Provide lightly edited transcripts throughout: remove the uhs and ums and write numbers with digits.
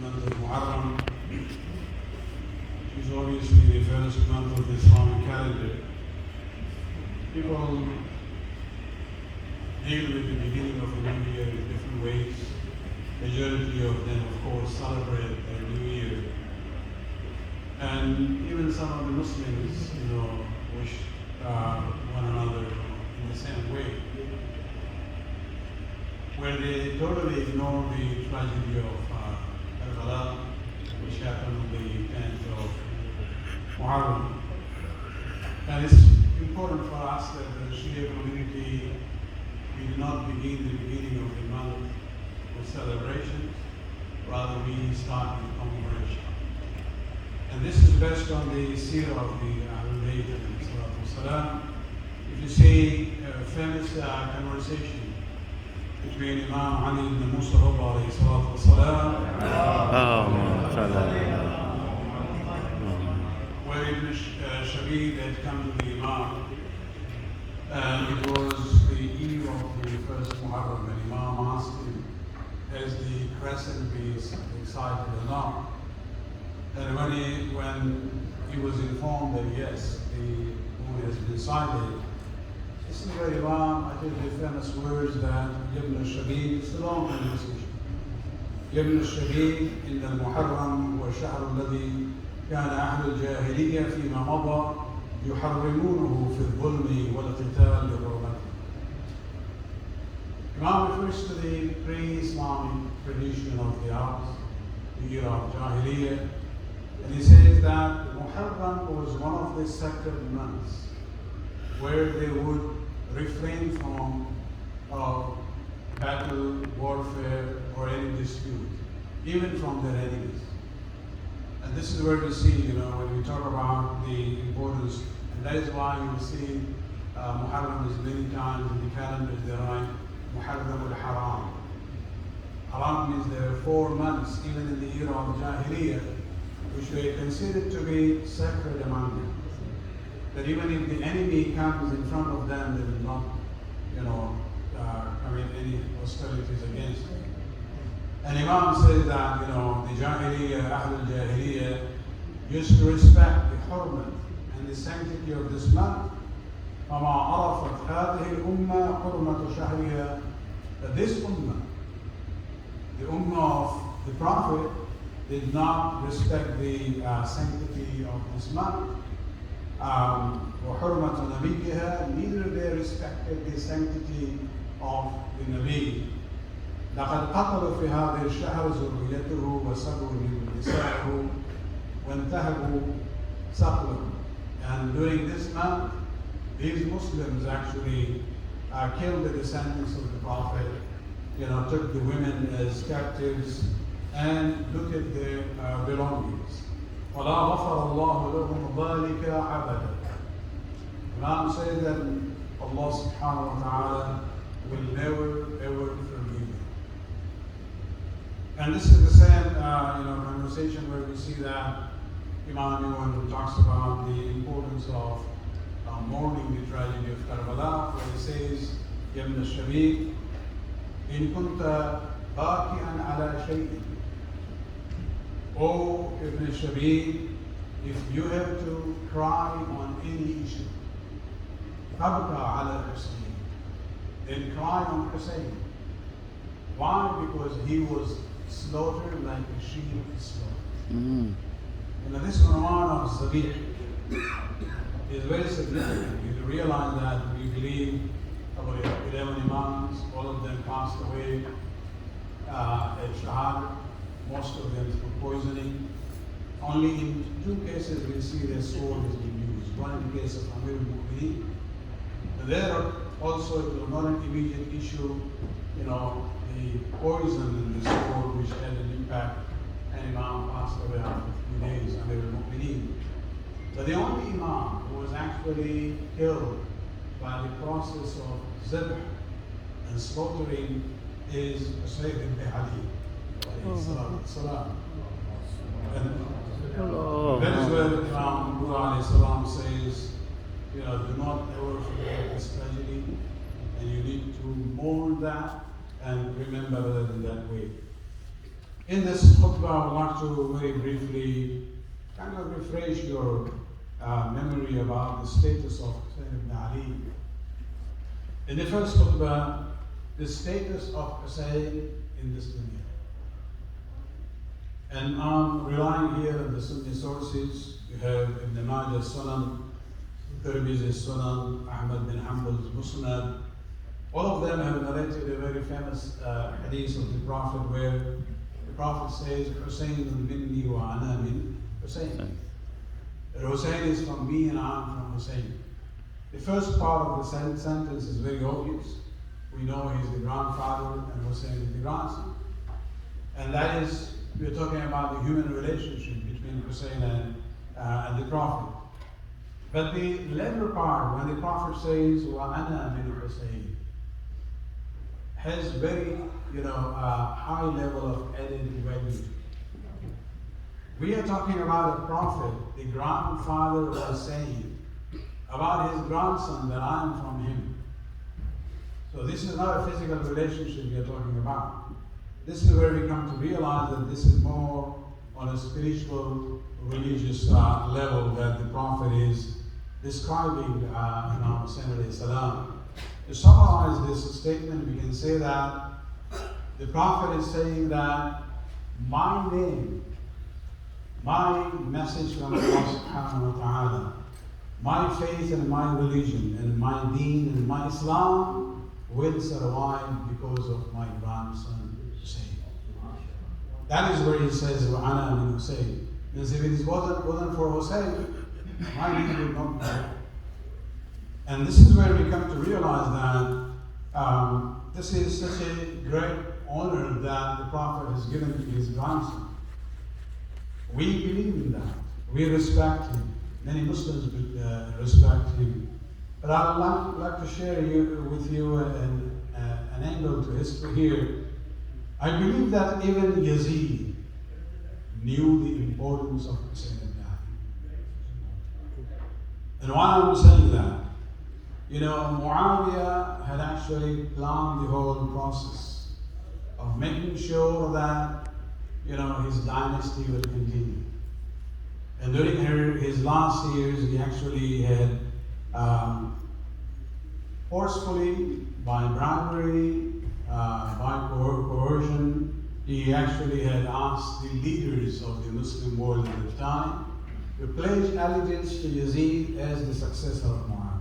month of Muharram is obviously the first month of the Islamic calendar. People deal with the beginning of the new year in different ways. Majority of them, of course, celebrate their new year. And even some of the Muslims, wish one another in the same way, where they totally ignore the tragedy of Karbala, which happened on the 10th of Muharram. And it's important for us that the Shia community, we do not begin the beginning of the month with celebrations, rather we start with commemoration. And this is based on the seerah of the Ahl-e-Bait and Salam. If you see a famous conversation between Imam Ali ibn Musa alayhi salatu wasalam, where Ibn Shabib had come to the Imam, and it was the eve of the first Muharram, and Imam asked him, has the crescent been excited or not? And when he was informed that yes, the moon has been sighted, this is where Imam uttered the famous words that Ibn Shabib, it's a long conversation. Ibn Shabib in the Muharram هو الشهر الذي كان أهل الجاهلية فيما مضى يحرمونه في الظلم والقتال لحرمته. Imam refers to the pre-Islamic tradition of the Arabs, the era of Jahiliyyah, and he says that Muharram was one of the sacred months where they would refrain from battle, warfare, or any dispute, even from their enemies. And this is where we see, when we talk about the importance, and that is why you see Muharram is many times in the calendar they write Muharram al-Haram. Haram means there are 4 months, even in the era of Jahiliyyah, which were considered to be sacred among them. That even if the enemy comes in front of them, they will not, commit any hostilities against them. And Imam says that, the Jahiliyyah, Ahl-e-Jahiliyyah, used to respect the hurmat and the sanctity of this month. فَمَا عَرَفَتْ هَذِهِ الْأُمَّةِ حُرْمَةُ شَهْرِهَا. That this ummah, the ummah of the Prophet, did not respect the sanctity of this month. وَحُرْمَةُ نَبِيِّهَا. Neither they respected the sanctity of the Nabi. لقد قتلوا في هذا الشهر ذريته وسبوا نساءه وانتهبوا سقله. And during this month, these Muslims actually killed the descendants of the Prophet, took the women as captives and looted their belongings. وَلَا غَفَرَ اللَّهُ لَهُمْ ذَلِكَ أَبَدًا. Imam says that Allah subhanahu wa ta'ala will never ever forgive them. And this is the same conversation where we see that Imam when he talks about the importance of mourning the tragedy of Karbala, where he says, Ibn Shabib, إن كنت باكئا على شيء. Oh, Ibn Shabib, if you have to cry on any issue, فَبْكَى عَلَى Hussein, then cry on Hussein. Why? Because he was slaughtered like a sheep is slaughtered. This unwan of Zabih is very significant. You realize that we believe about 11 Imams, all of them passed away at Shahada, most of them through poisoning. Only in 2 cases we see their sword has been used. One in the case of Amir al-Mu'mineen. There also it was not an immediate issue, the poison in the sword which had an impact, and Imam passed away after 3 days, Amir al-Mu'mineen. But the only Imam who was actually killed by the process of zabh and slaughtering is SYED ibn Ali. And that is where Imam says, do not ever forget this tragedy, and you need to mourn that and remember that in that way. In this khutbah, I would like to very briefly kind of refresh your memory about the status of Hussein ibn Ali. In the first khutbah, the status of Hussein in this dunya. And I'm relying here on the Sunni sources. You have Ibn Majah's Sunan, Tirmidhi's Sunan, Ahmad bin Hanbal's Musnad. All of them have narrated a very famous hadith of the Prophet where the Prophet says, Husaynun minni wa ana min Husayn. That Husayn is from me and I am from Husayn. The first part of the sentence is very obvious. We know he's the grandfather and Husayn is the grandson. And that is, we're talking about the human relationship between Husayn and the Prophet. But the later part, when the Prophet says, wa ana min Husayn, has very, high level of added value. We are talking about a prophet, the grandfather was saying about his grandson that I am from him. So this is not a physical relationship we are talking about. This is where we come to realize that this is more on a spiritual, religious level that the prophet is describing Hussein alayhi salam. To summarize this statement, we can say that the Prophet is saying that my name, my message from Allah subhanahu wa ta'ala, my faith and my religion and my deen and my Islam will survive because of my grandson Hussein. That is where he says, وَعَنَا مِنْ Hussein. Because if it wasn't for Hussein, my name would not be there. And this is where we come to realize that this is such a great honor that the Prophet has given to his grandson. We believe in that. We respect him. Many Muslims respect him. But I would like to share with you an angle to history here. I believe that even Yazid knew the importance of Hussein ibn Ali. And why I'm saying that? Muawiyah had actually planned the whole process of making sure that, his dynasty will continue. And during his last years, he actually had forcefully, by bribery, by coercion, he actually had asked the leaders of the Muslim world at the time to pledge allegiance to Yazid as the successor of Muawiyah.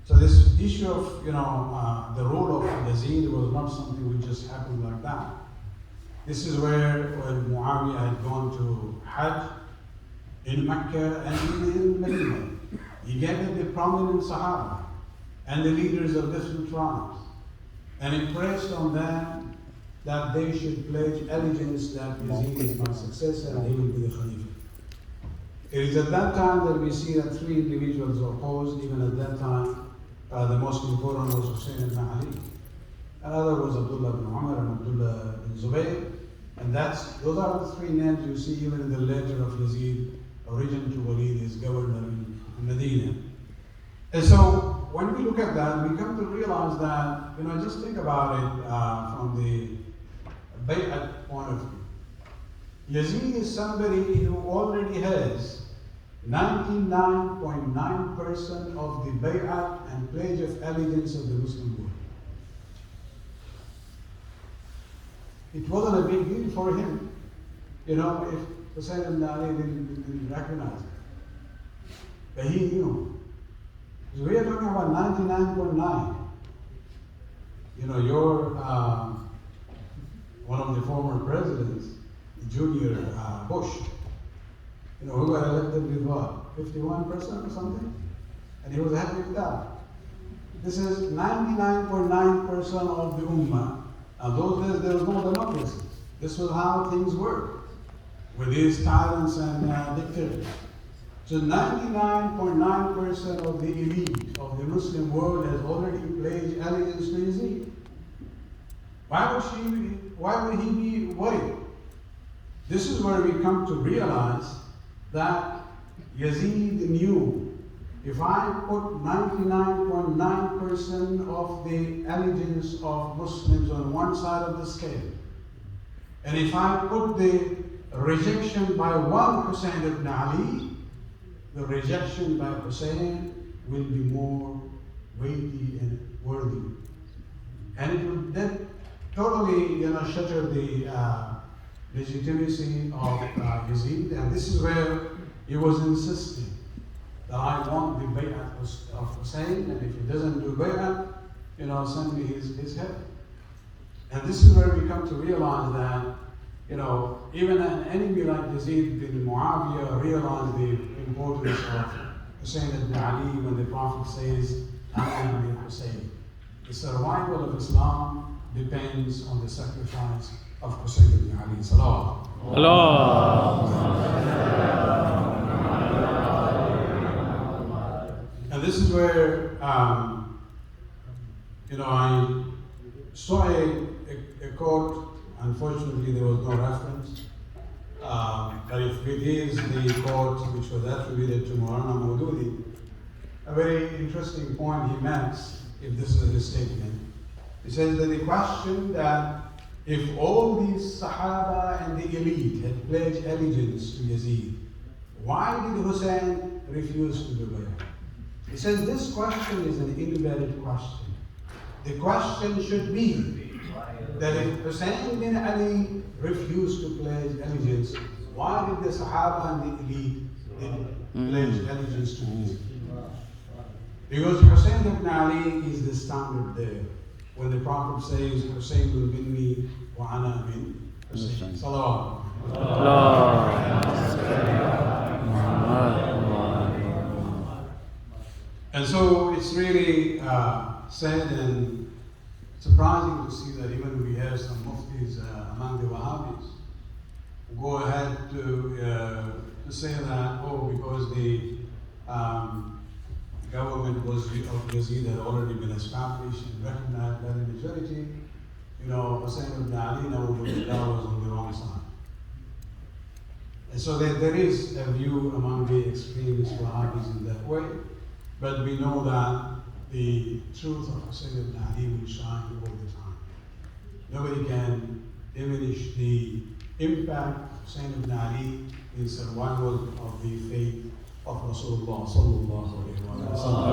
So this issue of, the rule of Yazid was not something which just happened like that. This is where when Muawiyah had gone to Hajj in Mecca and in Medina, he gathered the prominent Sahaba and the leaders of different tribes and impressed on them that they should pledge allegiance that Yazid is my successor and he will be the Khalifa. It is at that time that we see that three individuals were opposed. Even at that time, the most important was Hussein ibn Ali. Another was Abdullah ibn Umar and Abdullah ibn Zubayr. And those are the three names you see even in the letter of Yazid, origin to Walid, his governor in Medina. And so when we look at that, we come to realize that, just think about it from the Bay'at point of view. Yazid is somebody who already has 99.9% of the bay'at and pledge of allegiance of the Muslim world. It wasn't a big deal for him, if Hussein ibn Ali didn't recognize it. But he knew. So we are talking about 99.9. You're one of the former presidents, Junior Bush, who got elected with what, 51% or something? And he was happy with that. This is 99.9% of the Ummah. And those days there was no democracy. This was how things worked with these tyrants and dictators. So 99.9% of the elite of the Muslim world has already pledged allegiance to Yazid. Why would he be worried? This is where we come to realize that Yazid knew, if I put 99.9% of the allegiance of Muslims on one side of the scale, And if I put the rejection by one Hussein ibn Ali, the rejection by Hussein will be more weighty and worthy. And it will then totally, shatter the legitimacy of Yazid. And this is where he was insisting that I want the bay'at of Hussein, and if he doesn't do bay'at, send me his head. And this is where we come to realize that, even an enemy like Yazid bin Muawiyah realized the importance of Hussein ibn Ali when the Prophet says, "Ana min Hussein." The survival of Islam depends on the sacrifice of Hussein ibn Ali. Salawat. And this is where, I saw a quote. Unfortunately, there was no reference. But if it is the quote which was attributed to MOLANA Maududi, a very interesting point he makes, if this is his statement. He says that the question that if all these Sahaba and the elite had pledged allegiance to Yazid, why did Hussein refuse to do it? He says this question is an invalid question. The question should be that if Hussein bin Ali refused to pledge allegiance, why did the Sahaba and the elite pledge allegiance to Yazid? Because Hussein ibn Ali is the standard there. When the Prophet says, Hussein minni wa ana min Hussein. Salawat. And so it's really sad and surprising to see that even we have some muftis among the Wahhabis who go ahead to say that, because the government of Yazid had already been established and recognized by the majority, Hussein ibn Ali was on the wrong side. And so there is a view among the extremist Wahhabis in that way, but we know that the truth of Hussein ibn Ali will shine all the time. Nobody can diminish the impact of Hussein ibn Ali in survival of the faith of Rasulullah sallallahu alaihi wasallam.